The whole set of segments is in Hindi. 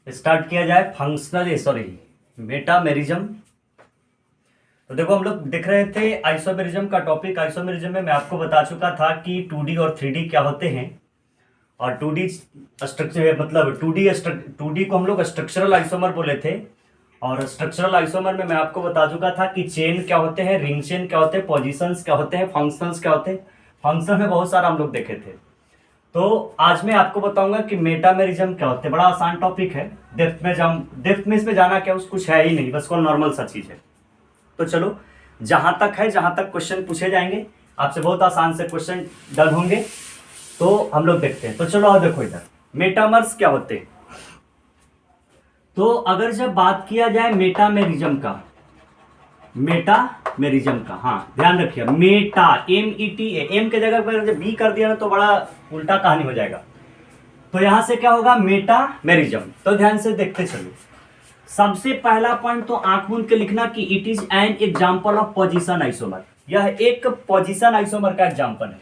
स्टार्ट किया जाए फंक्शनल सॉरी मेटामेरिज्म। तो देखो हम लोग देख रहे थे आइसोमेरिज्म का टॉपिक। आइसोमेरिज्म में मैं आपको बता चुका था कि 2D और 3D क्या होते हैं, और 2D स्ट्रक्चर मतलब 2D को हम लोग स्ट्रक्चरल आइसोमर बोले थे, और स्ट्रक्चरल आइसोमर में मैं आपको बता चुका था कि चेन क्या होते हैं, रिंग चेन क्या होते हैं, पोजीशंस क्या होते हैं, फंक्शंस क्या होते हैं। फंक्शन में बहुत सारा हम लोग देखे थे। तो आज मैं आपको बताऊंगा कि मेटामेरिज्म क्या होते हैं। बड़ा आसान टॉपिक है, डेप्थ में इसमें जाना क्या कुछ है ही नहीं, बस कौन नॉर्मल सा चीज है। तो चलो जहां तक है, जहां तक क्वेश्चन पूछे जाएंगे आपसे, बहुत आसान से क्वेश्चन डन होंगे, तो हम लोग देखते हैं। तो चलो और देखो इधर मेटामर्स क्या होते हैं। तो अगर जब बात किया जाए मेटामेरिज्म का, हाँ ध्यान रखिए, मेटा META, एम के जगह पर जब बी कर दिया ना तो बड़ा उल्टा कहानी हो जाएगा। तो यहां से क्या होगा, मेटामेरिज्म। तो ध्यान से देखते चलो। सबसे पहला पॉइंट तो आंख मूंद के लिखना कि it is an example of position isomer. यह एक पोजीशन आइसोमर का एग्जांपल है।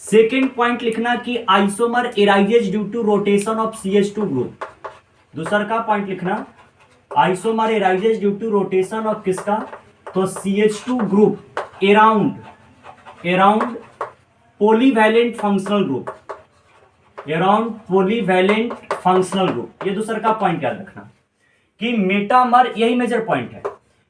सेकेंड पॉइंट लिखना कि isomer arises due to rotation of CH2 group. दूसरा का पॉइंट लिखना isomer arises due to rotation of किसका, तो CH2 group around polyvalent functional group, ये दूसरा का पॉइंट याद रखना कि मेटामर, यही मेजर पॉइंट है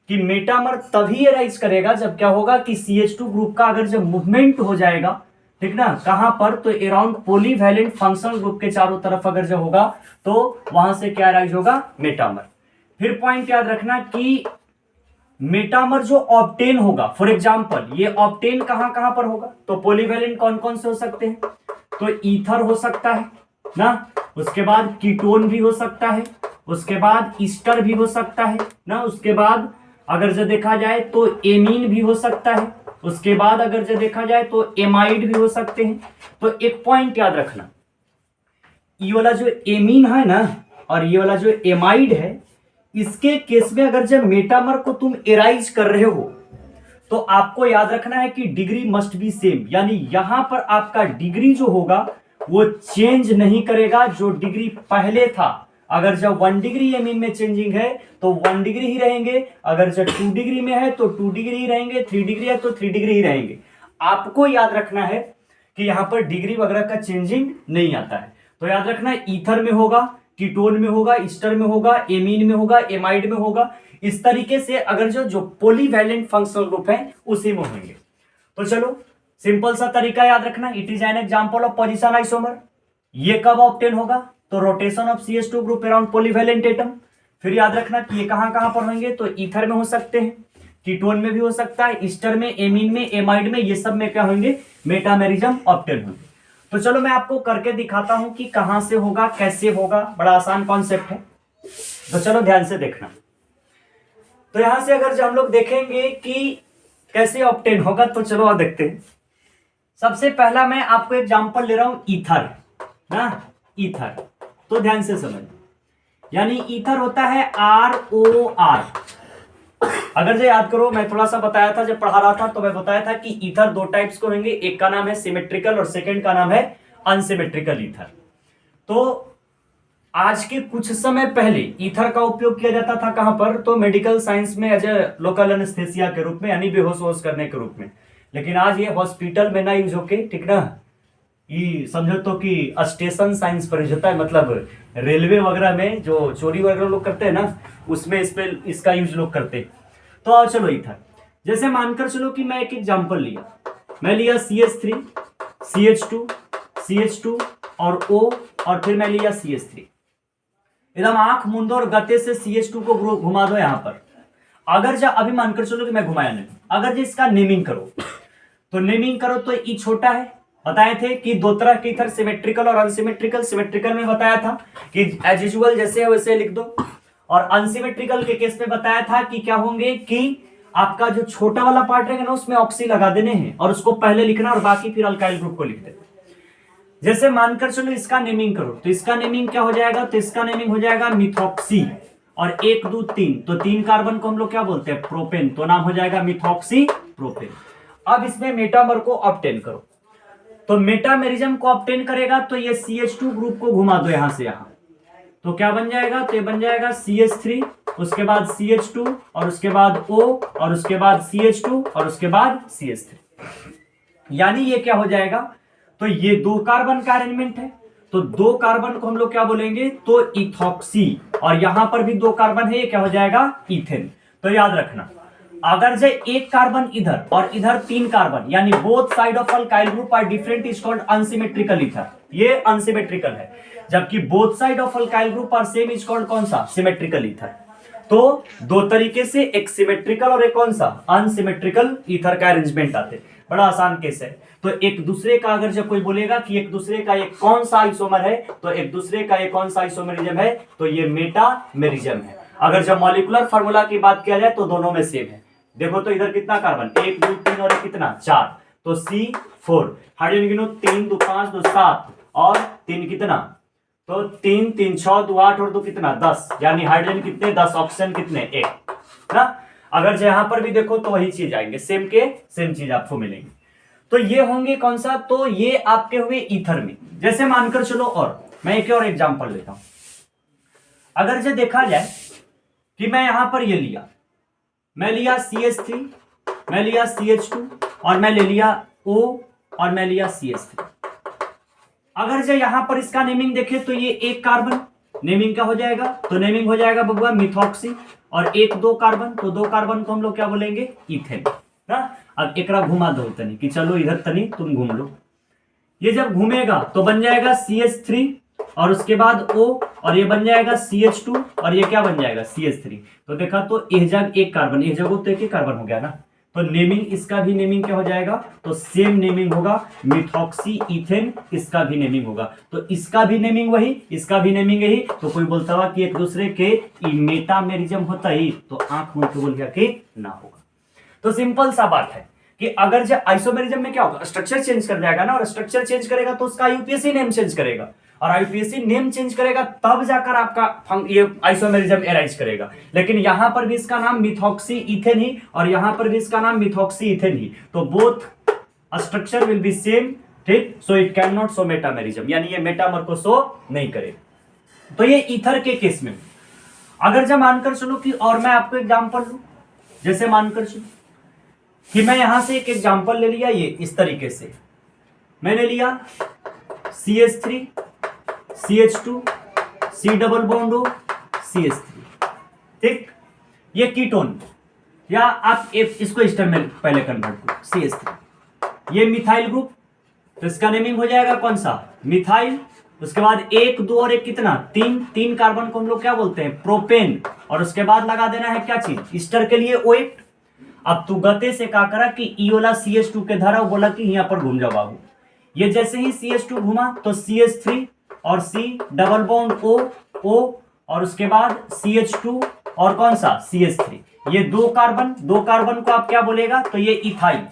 कि मेटामर तभी एराइज करेगा जब क्या होगा कि CH2 ग्रुप का अगर जब मूवमेंट हो जाएगा, ठीक ना, कहां पर, तो अराउंड पॉलीवैलेंट फंक्शनल ग्रुप के चारों तरफ अगर जो होगा तो वहां से क्या एराइज होगा, मेटामर। फिर पॉइंट याद रखना कि मेटामर जो ऑब्टेन होगा, फॉर एग्जांपल ये ऑब्टेन कहां कहां पर होगा, तो पॉलीवैलेंट कौन कौन से हो सकते हैं, तो ईथर हो सकता है ना, उसके बाद कीटोन भी हो सकता है, उसके बाद ईस्टर भी हो सकता है ना, उसके बाद अगर जो देखा जाए तो एमीन भी हो सकता है, उसके बाद अगर जो देखा जाए तो एमाइड भी हो सकते हैं। तो एक पॉइंट याद रखना, ये वाला जो एमीन है ना और ये वाला जो एमाइड है, इसके केस में अगर जब मेटामर को तुम एराइज कर रहे हो तो आपको याद रखना है कि डिग्री मस्ट बी सेम, यानी यहां पर आपका डिग्री जो होगा वो चेंज नहीं करेगा जो डिग्री पहले था। अगर जब 1 डिग्री एमीन में चेंजिंग है तो 1 डिग्री ही रहेंगे, अगर जब 2 डिग्री में है तो 2 डिग्री ही रहेंगे, 3 डिग्री है तो 3 डिग्री ही रहेंगे। आपको याद रखना है कि यहां पर डिग्री वगैरह का चेंजिंग नहीं आता है। तो याद रखना ईथर में होगा, कीटोन में होगा, ईस्टर में होगा, एमीन में होगा, एमाइड में होगा। इस तरीके से अगर जो पॉलीवैलेंट फंक्शनल ग्रुप है उसी में होंगे। तो चलो सिंपल सा तरीका याद रखना, it is an example of position isomer. ये कब ऑब्टेन होगा, तो rotation of CH2 group around polyvalent atom. फिर याद रखना कि ये कहां कहां पर होंगे, तो ईथर में हो सकते हैं, कीटोन में भी हो सकता है, ईस्टर में, एमीन में, एमाइड में, ये सब में क्या होंगे, मेटामेरिज्म ऑब्टेन होंगे। तो चलो मैं आपको करके दिखाता हूं कि कहां से होगा, कैसे होगा, बड़ा आसान कॉन्सेप्ट है। तो चलो ध्यान से देखना। तो यहां से अगर जो हम लोग देखेंगे कि कैसे ऑब्टेन होगा, तो चलो और देखते हैं। सबसे पहला मैं आपको एग्जांपल ले रहा हूं ईथर ना, ईथर। तो ध्यान से समझ, यानी ईथर होता है ROR। अगर जो याद करो, मैं थोड़ा सा बताया था जब पढ़ा रहा था, तो मैं बताया था कि ईथर 2 टाइप्स के होंगे, एक का नाम है सिमेट्रिकल और सेकंड का नाम है अनसिमेट्रिकल ईथर। तो आज के कुछ समय पहले ईथर का उपयोग किया जाता था कहां पर, तो मेडिकल साइंस में एज ए लोकल एनेस्थेसिया के रूप में, यानी बेहोश होश करने के रूप में। लेकिन आज ये हॉस्पिटल में ना यूज होके, ठीक ना, ये समझो तो कि स्टेशन साइंस पर यूज होता है, मतलब रेलवे वगैरह में जो चोरी वगैरह लोग करते हैं ना, उसमें इस पे इसका यूज लोग करते हैं। तो आओ चलो ईथर, जैसे मानकर चलो कि मैं एक एग्जांपल लिया, मैं लिया CH3, CH2 और O, और फिर मैं लिया CH3। एकदम आंख मूंदो और गते से CH2 को घुमा दो यहां पर। अगर जब अभी मानकर चलो कि मैं घुमाया नहीं, अगर जो इसका नेमिंग करो, तो नेमिंग करो तो ई छोटा है। बताए थे कि 2 तरह के ईथर, सिमेट्रिकल और अनसिमेट्रिकल। सिमेट्रिकल में बताया था कि एज यूजुअल जैसे है वैसे लिख दो, और अनसिमेट्रिकल के केस में बताया था कि क्या होंगे कि आपका जो छोटा वाला पार्ट रहेगा ना उसमें ऑक्सी लगा देने हैं और उसको पहले लिखना और बाकी फिर अल्काइल ग्रुप को लिख देना। जैसे मानकर चलो इसका नेमिंग करो, तो इसका नेमिंग क्या हो जाएगा, तो इसका नेमिंग हो जाएगा मिथॉक्सी, और 1 2 3, तो 3 कार्बन को हम लोग क्या बोलते हैं, प्रोपेन, तो नाम हो जाएगा मिथॉक्सी प्रोपेन। अब इसमें मेटामर को ऑब्टेन करो, तो मेटामेरिज्म को ऑब्टेन करेगा तो ये CH2 ग्रुप को घुमा दो यहां से यहां, तो क्या बन जाएगा, तो ये बन जाएगा CH3, उसके बाद CH2 और उसके बाद O और उसके बाद CH2 और उसके बाद CH3। यानी ये क्या हो जाएगा, तो ये 2 कार्बन का अरेंजमेंट है, तो 2 कार्बन को हम लोग क्या बोलेंगे, तो इथॉक्सी, और यहां पर भी 2 कार्बन है, ये क्या हो जाएगा, इथेन। तो याद रखना, अगर जो एक कार्बन इधर और इधर 3 कार्बन, यानी both side of alkyl group are different is called unsymmetrical ether, ये अनसिमेट्रिकल है। जबकि both side of alkyl group are same is called कौन सा, सिमेट्रिकल ईथर। तो 2 तरीके से, एक सिमेट्रिकल और एक कौन सा, अनसिमेट्रिकल ईथर का अरेंजमेंट आते, बड़ा आसान केस है। तो एक दूसरे का अगर जब कोई बोलेगा कि एक दूसरे का ये कौन सा आइसोमर है, तो एक दूसरे का ये कौन सा आइसोमरिज्म है, तो ये मेटामेरिज्म है। अगर जब मॉलिक्यूलर फार्मूला की बात किया जाए तो दोनों में सेम है। देखो तो इधर कितना कार्बन, 1 2 3 और कितना 4, तो C4। हाइड्रोजन गिनो, 3 2 5 2 7 और 3 कितना, तो 3 3 6 2 8 और 2 कितना 10, यानी हाइड्रोजन कितने 10, ऑक्सीजन कितने 1 ना। अगर यहां पर भी देखो तो वही चीज आएंगे, सेम के सेम चीज आपको मिलेंगे। तो ये होंगे कौन सा, तो ये आपके हुए ईथर में। जैसे मानकर चलो, और मैं एक और एग्जांपल लेता हूं। अगर जो देखा जाए कि मैं यहां पर ये लिया, मैं लिया CH3, मैं लिया CH2 और मैं ले लिया O और मैं लिया CH3। अगर जो यहां पर इसका नेमिंग देखे तो ये एक कार्बन नेमिंग का हो जाएगा, तो नेमिंग हो जाएगा बबुआ मिथॉक्सी, और 1 2 कार्बन, तो 2 कार्बन को हम लोग क्या बोलेंगे, इथेन ना। अब एकरा घुमा दो तनी, कि चलो इधर तनी तुम घूम लो। ये जब घूमेगा तो बन जाएगा CH3 और उसके बाद O, और ये बन जाएगा CH2 और ये क्या बन जाएगा CH3। तो देखा तो एक जग एक कार्बन, एक जगह तो एक कार्बन हो गया ना। तो नेमिंग, इसका भी नेमिंग क्या हो जाएगा, तो सेम नेमिंग होगा, मिथॉक्सी इथेन, इसका भी नेमिंग होगा। तो इसका भी नेमिंग वही, इसका भी नेमिंग यही। तो कोई बोलता हुआ कि एक दूसरे के मेटामेरिज्म होता ही, तो आंख मुंह के बोल गया कि ना होगा। तो सिंपल सा बात है कि अगर जब आइसोमेरिज्म में क्या होगा, स्ट्रक्चर चेंज कर जाएगा ना, और स्ट्रक्चर चेंज करेगा तो उसका आईयूपीएसी नेम चेंज करेगा, और आईयूपीएसी नेम चेंज करेगा तब जाकर आपका ये आइसोमेरिज्म एराइज करेगा। लेकिन यहां पर भी इसका नाम मिथॉक्सी इथेन ही, और यहां पर भी इसका नाम मिथॉक्सी इथेन ही, तो both structure will be same, ठीक। So it can not show metamerism, यानी ये मेटामर को शो नहीं करेगा। तो ये ईथर के केस में। अगर जब मानकर चलो कि, और मैं आपको एग्जांपल लूं, जैसे मानकर चलो कि मैं यहां से एक एग्जांपल ले लिया, ये इस तरीके से मैंने लिया CH3 CH2 C double bond O CH3, ठीक। ये कीटोन, या आप इसको एस्टर में पहले कन्वर्ट करो, CH3। ये मिथाइल ग्रुप, तो इसका नेमिंग हो जाएगा कौन सा, मिथाइल। उसके बाद 1 2 और 1 कितना 3 कार्बन को हम लोग क्या बोलते हैं, प्रोपेन। और उसके बाद लगा देना है क्या चीज, ईस्टर के लिए OH। अब तू गते से क्या करा कि ई वाला CH2 के धारा, बोला कि यहां पर घूम जाओ बाबू। ये जैसे ही CH2 घुमा तो CH3 और C डबल बॉन्ड O और उसके बाद CH2 और कौन सा CH3। ये 2 कार्बन को आप क्या बोलेगा, तो ये इथाइल,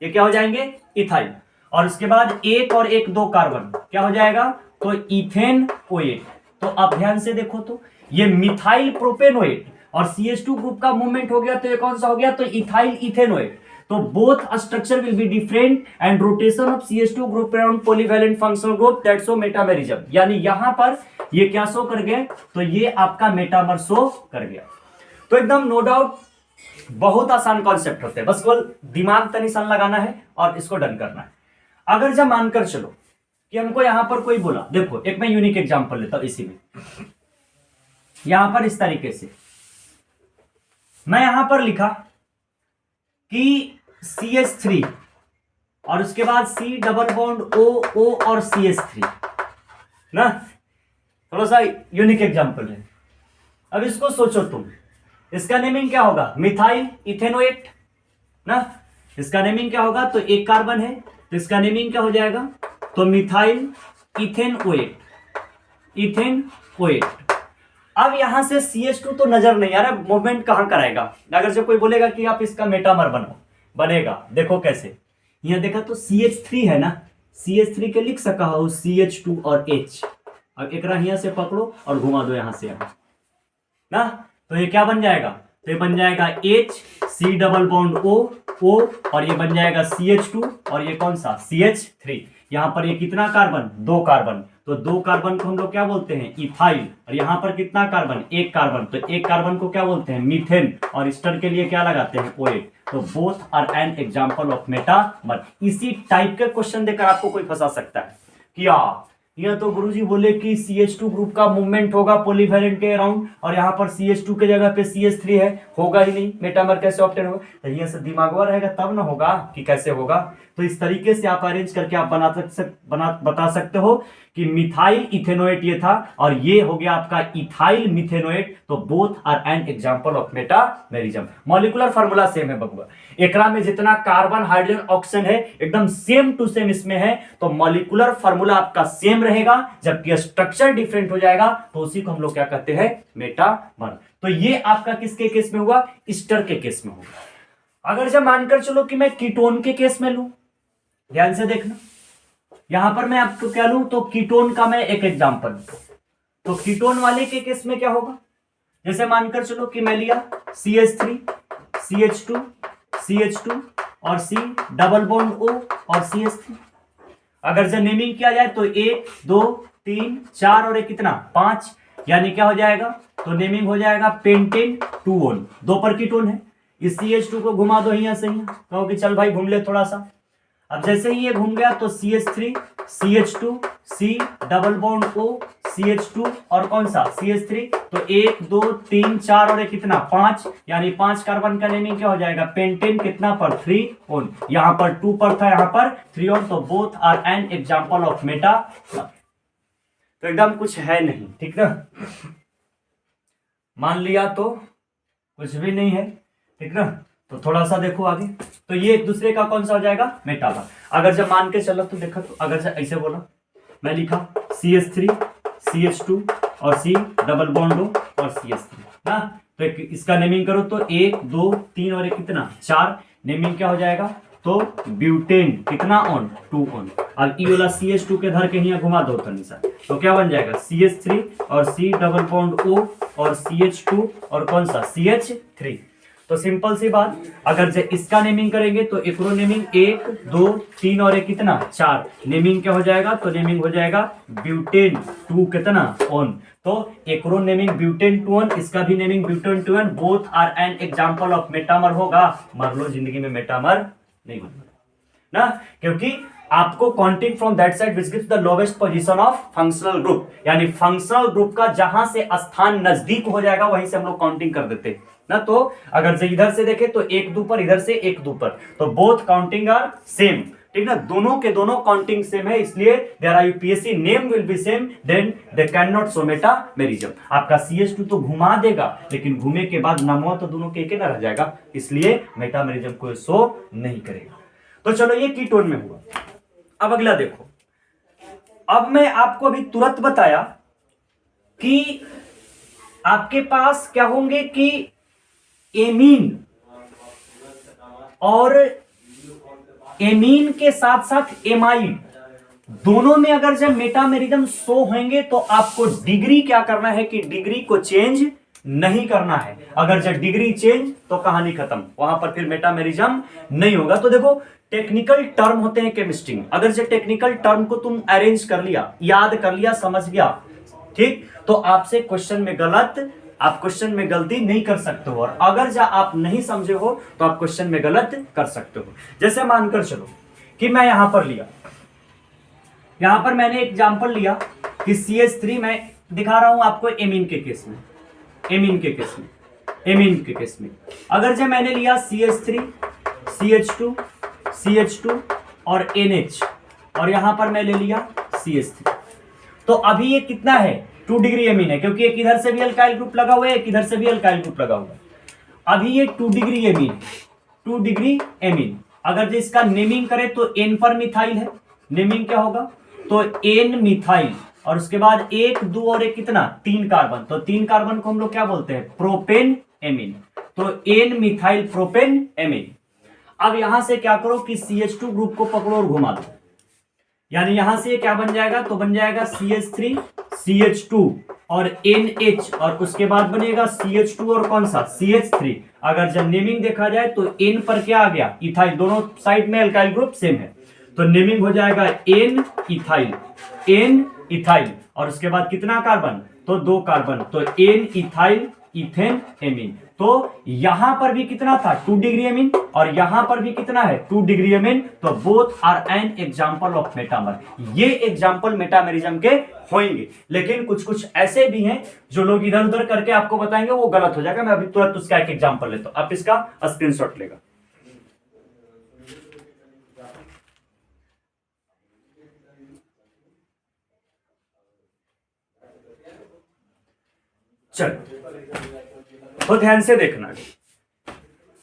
ये क्या हो जाएंगे इथाइल। और उसके बाद 1 और 1 2 कार्बन क्या हो जाएगा, तो इथेन OH। तो अब ध्यान से देखो तो ये मिथाइल प्रोपेनोएट और CH2 ग्रुप का मूवमेंट हो गया, तो ये कौन सा हो गया, तो इथाइल इथेनोएट। तो both structure will be different and rotation of CH2 group around polyvalent functional group, that's show metamerism. यानी यहां पर ये क्या शो कर गए, तो ये आपका मेटामर शो कर गया। तो एकदम नो डाउट बहुत आसान कॉन्सेप्ट होते हैं, बस केवल दिमाग तनी सन लगाना है और इसको डन करना है। अगर जब मानकर चलो कि हमको यहां पर कोई बोला, देखो एक मैं यूनिक एग्जांपल लेता हूं इसी में। यहां पर इस तरीके से मैं यहां पर लिखा कि CH3 और उसके बाद C डबल बॉन्ड O और CH3 ना, थोड़ा सा यूनिक एग्जांपल है। अब इसको सोचो तुम, इसका नेमिंग क्या होगा, मिथाइल इथेनोएट ना। इसका नेमिंग क्या होगा, तो 1 कार्बन है, तो इसका नेमिंग क्या हो जाएगा, तो मिथाइल इथेनोएट, इथेनोएट। अब यहां से CH2 तो नजर नहीं आ रहा, मूवमेंट कहां कराएगा। अगर जो कोई बोलेगा कि आप इसका मेटामर बनेगा, देखो कैसे, यहां देखा तो CH3 है ना, CH3 के लिख सका हो CH2 और H। अब एक यहां से पकड़ो और घुमा दो यहां से यहां ना, तो ये क्या बन जाएगा, तो ये बन जाएगा H C double bond O और ये बन जाएगा CH2 और ये कौन सा CH3। यहाँ पर ये कितना कार्बन, 2 कार्बन, तो 2 कार्बन को हम लोग क्या बोलते हैं, इथाइल। और यहाँ पर कितना कार्बन, 1 कार्बन, तो 1 कार्बन को क्या बोलते हैं, मीथेन। और ईस्टर के लिए क्या लगाते हैं, OH। तो both are an example of metamer. इसी टाइप के क्वेश्चन देकर आपको कोई फंसा सकता है कि यह तो गुरुजी बोले कि CH2 ग्रुप का मूवमेंट होगा पॉलीवैलेंट के अराउंड, और यहाँ पर CH2 के जगह पे CH3 है, होगा ही नहीं, मेटामर कैसे ऑब्टेन होगा। तो ये सब दिमागवा रहेगा तब ना होगा कि कैसे होगा। तो इस तरीके से आप अरेंज करके आप बता सकते हो कि मिथाइल इथेनोएट ये था, और ये हो गया आपका इथाइल मिथेनोएट। तो both are an example of metamerism. Molecular formula same है बबुआ, एकरा में जितना कार्बन हाइड्रोजन ऑक्सीजन है एकदम सेम टू सेम इसमें है, तो मॉलिक्यूलर फार्मूला आपका सेम रहेगा, जबकि स्ट्रक्चर डिफरेंट हो जाएगा, तो उसी को हम लोग क्या कहते हैं, मेटामर। तो ये आपका किसके केस में हुआ, ईस्टर के केस में होगा। अगर जब मानकर चलो कि मैं कीटोन के केस में लूं, ध्यान से देखना, यहां पर मैं आपको क्या लूं, तो कीटोन का मैं एक एग्जांपल, तो कीटोन वाले के केस में क्या होगा, जैसे मानकर चलो कि मैं लिया CH3 CH2 CH2 और C डबल बॉन्ड O और CH3। अगर जब नेमिंग किया जाए तो 1 2 3 4 और एक कितना 5, यानी क्या हो जाएगा, तो नेमिंग हो जाएगा पेंटेन 2-on, 2 पर कीटोन है। इस CH2 को घुमा दो यहाँ से, कहो कि चल भाई घूम ले थोड़ा सा। अब जैसे ही ये घूम गया तो CH3 CH2 C double bond O CH2 और कौन सा CH3, तो 1 2 3 4 और एक कितना 5, यानी 5 कार्बन का नेमिंग क्या हो जाएगा, पेंटेन कितना पर 3-on, यहाँ पर 2 पर था, यहाँ पर 3-on। तो both are an example of meta. तो एकदम कुछ है नहीं, ठीक ना, मान लिया तो कुछ भी नहीं है, ठीक ना। तो थोड़ा सा देखो आगे, तो ये एक दूसरे का कौन सा हो जाएगा, मेटामर। अगर जब मान के चलो तो देखो, तो अगर जब ऐसे बोला, मैं लिखा CH3 CH2 और C डबल बॉन्ड O और CH3 ना, तो इसका नेमिंग करो तो 1 2 3 और एक कितना 4, नेमिंग क्या हो जाएगा, तो ब्यूटेन कितना ऑन 2-on। अब ई वाला CH2 के धर के यहाँ घुमा दो तनिसा, तो क्या बन जाएगा CH3 और C डबल बॉन्ड O और CH2 और कौन सा CH3। तो सिंपल सी बात, अगर जो इसका नेमिंग करेंगे तो एकरो नेमिंग 1 2 3 और एक कितना 4, नेमिंग क्या हो जाएगा, तो नेमिंग हो जाएगा ब्यूटेन 2 कितना ऑन। तो एकरो नेमिंग ब्यूटेन 2-on, इसका भी naming butane 2-on। Both are an example of metamer होगा। मर लो जिंदगी में मेटामर नहीं बनना ना, क्योंकि आपको counting from that side which gives the lowest position of functional group, यानी फंक्शनल ग्रुप का जहां से स्थान नजदीक हो जाएगा वहीं से हम लोग काउंटिंग कर देते हैं ना। तो अगर से इधर से देखे तो 1 2 पर, इधर से 1 2 पर, तो बोथ काउंटिंग आर सेम, ठीक ना, दोनों के दोनों काउंटिंग सेम है, इसलिए there are IUPAC name will be same, then they can not show metamerism. आपका CH2 तो घुमा देगा, लेकिन घूमे के बाद नामो तो दोनों के एक ना रह जाएगा, इसलिए मेटामेरिज्म को शो नहीं करेगा। तो चलो ये कीटोन में हुआ। अब अगला देखो, अब मैं आपको अभी तुरंत बताया कि आपके पास क्या होंगे कि एमीन, और एमीन के साथ साथ एमाइड, दोनों में अगर जब मेटामेरिज्म शो होंगे तो आपको डिग्री क्या करना है कि डिग्री को चेंज नहीं करना है। अगर जब डिग्री चेंज तो कहानी खत्म, वहां पर फिर मेटामेरिज्म नहीं होगा। तो देखो टेक्निकल टर्म होते हैं केमिस्ट्री में, अगर जो टेक्निकल टर्म को तुम अरेंज कर लिया, याद कर लिया, समझ गया, ठीक, तो आपसे क्वेश्चन में आप क्वेश्चन में गलती नहीं कर सकते हो। और अगर जा आप नहीं समझे हो तो आप क्वेश्चन में गलत कर सकते हो। जैसे मानकर चलो कि मैं यहां पर लिया, यहां पर मैंने एग्जांपल लिया कि CH3 मैं दिखा रहा हूं आपको एमीन के केस में, एमीन के केस में अगर जब मैंने लिया CH3 CH2 CH2 और NH, और यहां पर मैं ले लिया CH3, तो अभी ये कितना है 2 डिग्री एमीन है, क्योंकि एक इधर से भी अल्काइल ग्रुप लगा हुआ है, एक इधर से भी अल्काइल ग्रुप लगा हुआ है। अभी ये 2 डिग्री एमीन, 2 डिग्री एमीन। अगर जो इसका नेमिंग करें तो N पर मिथाइल है, नेमिंग क्या होगा, तो N मिथाइल, और उसके बाद 1 2 और एक कितना 3 कार्बन, तो 3 कार्बन को हम लोग क्या बोलते हैं, प्रोपेन एमीन। तो N मिथाइल प्रोपेन एमीन। अब यहां से क्या करो कि CH2 ग्रुप को पकड़ो और घुमा दो, यानी यहां से क्या बन जाएगा, तो बन जाएगा CH3 CH2 और NH, और उसके बाद बनेगा CH2 और कौन सा CH3। अगर जब नेमिंग देखा जाए तो N पर क्या आ गया, इथाइल, दोनों साइड में अल्काइल ग्रुप सेम है, तो नेमिंग हो जाएगा एन इथाइल, एन इथाइल, और उसके बाद कितना कार्बन, तो 2 कार्बन, तो एन इथाइल इथेन एमीन। तो यहां पर भी कितना था 2 डिग्री एमीन, और यहां पर भी कितना है 2 डिग्री एमीन। तो both are an example of metamer. ये एग्जांपल मेटामेरिज्म के होंगे, लेकिन कुछ कुछ ऐसे भी हैं जो लोग इधर उधर करके आपको बताएंगे, वो गलत हो जाएगा। मैं अभी तुरंत उसका एक एग्जांपल लेता हूं, आप इसका स्क्रीनशॉट लेगा। चलो तो ध्यान से देखना,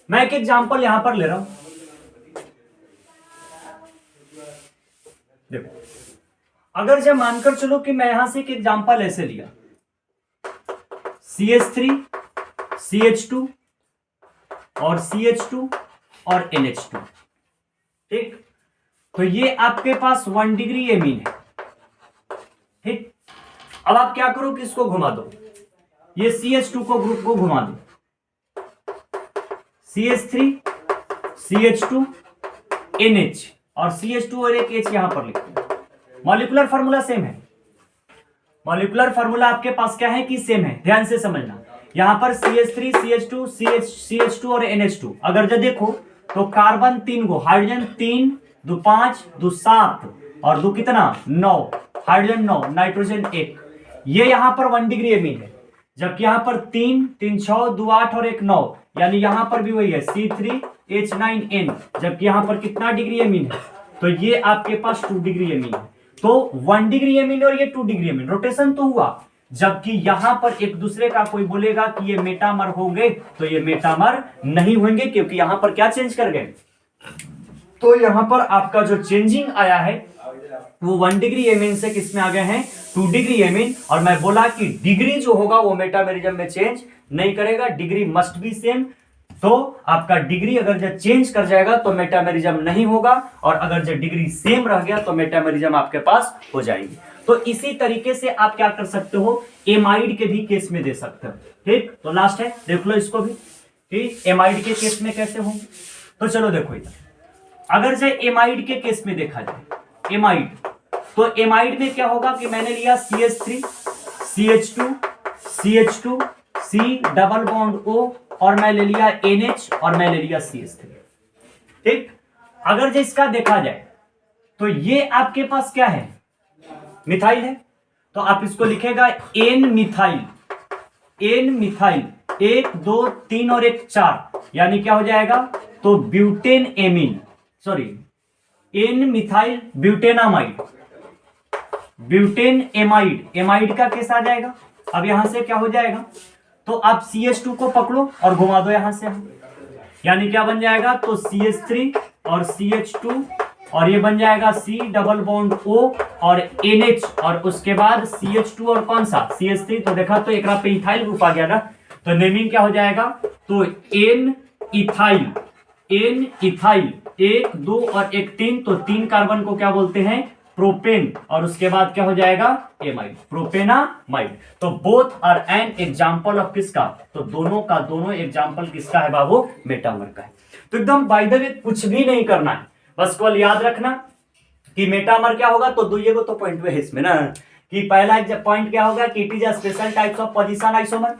मैं एक एग्जांपल यहां पर ले रहा हूं। देखो, अगर जब मानकर चलो कि मैं यहां से एक एग्जांपल ऐसे लिया, CH3 CH2 और CH2 और NH2, ठीक। तो ये आपके पास 1 डिग्री एमीन है, ठीक। अब आप क्या करो कि इसको घुमा दो, ये CH2 को ग्रुप को घुमा दो, CH3 CH2 NH और CH2 और एक H यहां पर लिखते हैं। मॉलिक्यूलर फार्मूला सेम है, मॉलिक्यूलर फार्मूला आपके पास क्या है कि सेम है, ध्यान से समझना। यहां पर CH3 CH2 CH2 और NH2, अगर जो देखो तो कार्बन 3 गो, हाइड्रोजन 3 2 5 2 7 और 2 कितना 9, हाइड्रोजन 9, नाइट्रोजन 1। ये यहां पर 1 डिग्री एमीन है, जबकि यहां पर 3 3 6 2 8 और 1 9, यानी यहां पर भी वही है C3H9N, जबकि यहां पर कितना डिग्री एमीन है, तो ये आपके पास 2 डिग्री एमीन है। तो 1 डिग्री एमीन और ये 2 डिग्री एमीन, रोटेशन तो हुआ, जबकि यहां पर एक दूसरे का कोई बोलेगा कि ये मेटामर होंगे, तो ये मेटामर नहीं होंगे, क्योंकि यहां पर क्या चेंज कर गए, तो यहां पर आपका जो चेंजिंग आया है वो 1 डिग्री एमीन से किस में आ गए हैं 2 डिग्री एमीन। और मैं बोला कि डिग्री जो होगा वो मेटामेरिज्म में चेंज नहीं करेगा, डिग्री मस्ट बी सेम। तो आपका डिग्री अगर जब चेंज कर जाएगा तो मेटामेरिज्म नहीं होगा, और अगर जब डिग्री सेम रह गया तो मेटामेरिज्म आपके पास हो जाएगी। तो इसी तरीके से आप क्या कर सकते हो, एमाइड के भी केस में दे सकते हो, ठीक। तो लास्ट है, देख लो इसको भी, ठीक। एमाइड के केस में कैसे होंगे, तो चलो देखो इधर, अगर जो एमाइड के केस में देखा जाए, एमाइड, तो एमाइड में क्या होगा कि मैंने लिया CH3 CH2 CH2 C double bond O, और मैं ले लिया NH, और मैं ले लिया CH3, ठीक। अगर जो इसका देखा जाए तो ये आपके पास क्या है, मिथाइल है, तो आप इसको लिखेगा N मिथाइल, N मिथाइल 1 2 3 और 1 4, यानी क्या हो जाएगा, तो butane amine, sorry N methyl butanamide, butane amide, amide का केस आ जाएगा। अब यहां से क्या हो जाएगा, तो आप CH2 को पकड़ो और घुमा दो यहां से, यानी क्या बन जाएगा, तो CH3 और CH2, और ये बन जाएगा C डबल बॉन्ड O और NH, और उसके बाद CH2 और कौन सा CH3। तो देखा तो एक पे इथाइल ग्रुप आ गया ना, तो नेमिंग क्या हो जाएगा, तो N इथाइल, N इथाइल 1 2 और 1 3, तो 3 कार्बन को क्या बोलते हैं, प्रोपेन, और उसके बाद क्या हो जाएगा एमाइड, प्रोपेनामाइड। तो both are an example of किसका, तो दोनों का दोनों एग्जांपल किसका है बाबू, मेटामर का है। तो एकदम बाय द वे कुछ भी नहीं करना है, बस केवल याद रखना कि मेटामर क्या होगा। तो दो ये तो पॉइंट है इसमें ना, कि पहला पॉइंट क्या होगा कि it is a special types of position isomer,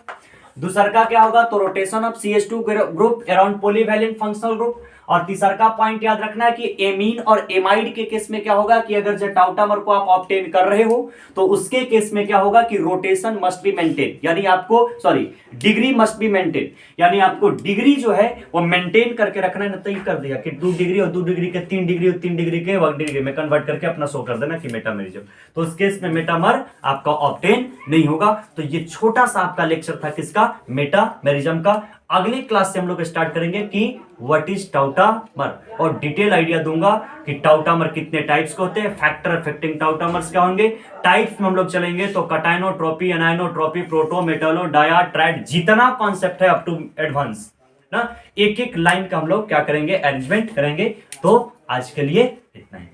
दूसरा का क्या होगा, तो rotation of CH2 group around polyvalent functional group, और तीसरा का पॉइंट याद रखना है कि एमीन और एमाइड के केस में क्या होगा कि अगर जो टाउटामर को आप ऑब्टेन कर रहे हो तो उसके केस में क्या होगा कि रोटेशन मस्ट बी मेंटेन, यानी आपको sorry degree must be maintain, यानी आपको डिग्री जो है वो मेंटेन करके रखना है। नहीं कर दिया कि 2 डिग्री और 2 डिग्री के 3 डिग्री और 3 डिग्री के 1 डिग्री में कन्वर्ट करके अपना शो कर देना कि मेटामेरिज्म, तो उस केस में मेटामर आपका ऑब्टेन नहीं होगा। तो ये छोटा सा आपका लेक्चर था किसका, मेटामेरिज्म का। अगले क्लास से हम लोग स्टार्ट करेंगे कि व्हाट इज टाउटामर, और डिटेल आइडिया दूंगा कि टाउटामर कितने टाइप्स के होते हैं, फैक्टर अफेक्टिंग टाउटामर्स क्या होंगे, टाइप्स में हम लोग चलेंगे तो कटाइनोट्रोपी, एनाइनोट्रोपी, प्रोटो, मेटालो, डाया, ट्राइड, जितना कॉन्सेप्ट है अप टू एडवांस ना, एक एक लाइन का हम लोग क्या करेंगे, अरेंजमेंट करेंगे। तो आज के लिए इतना ही।